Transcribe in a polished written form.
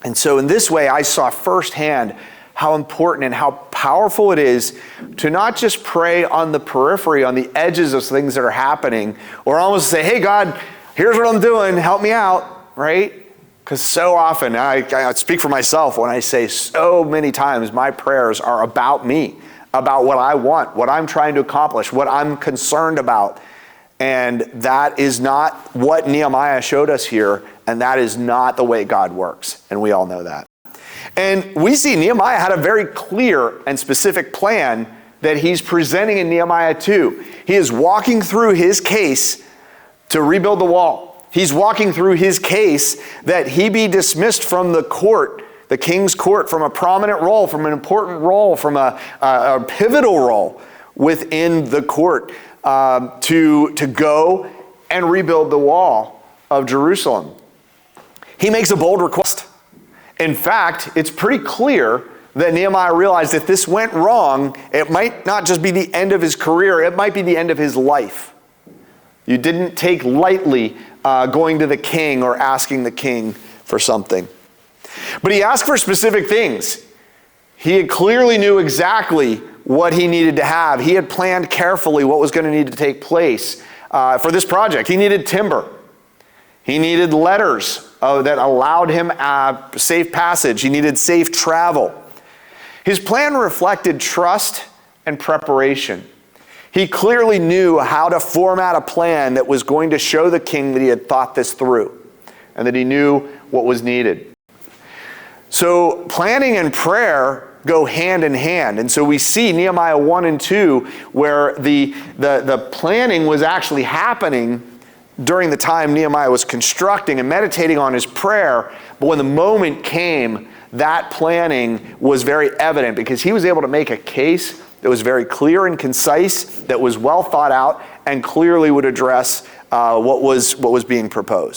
And so in this way, I saw firsthand how important and how powerful it is to not just pray on the periphery, on the edges of things that are happening, or almost say, hey, God, here's what I'm doing, help me out, right? Because so often, I speak for myself when I say so many times my prayers are about me, about what I want, what I'm trying to accomplish, what I'm concerned about. And that is not what Nehemiah showed us here, and that is not the way God works, and we all know that. And we see Nehemiah had a very clear and specific plan that he's presenting in Nehemiah 2. He is walking through his case to rebuild the wall. He's walking through his case that he be dismissed from the court, the king's court, from a prominent role, from an important role, from a pivotal role within the court, to go and rebuild the wall of Jerusalem. He makes a bold request. In fact, it's pretty clear that Nehemiah realized if this went wrong, it might not just be the end of his career, it might be the end of his life. You didn't take lightly going to the king or asking the king for something. But he asked for specific things. He clearly knew exactly what he needed to have. He had planned carefully what was going to need to take place for this project. He needed timber. He needed letters that allowed him safe passage. He needed safe travel. His plan reflected trust and preparation. He clearly knew how to format a plan that was going to show the king that he had thought this through and that he knew what was needed. So planning and prayer go hand in hand. And so we see Nehemiah 1 and 2 where the planning was actually happening during the time Nehemiah was constructing and meditating on his prayer. But when the moment came, that planning was very evident because he was able to make a case that was very clear and concise, that was well thought out, and clearly would address what was being proposed.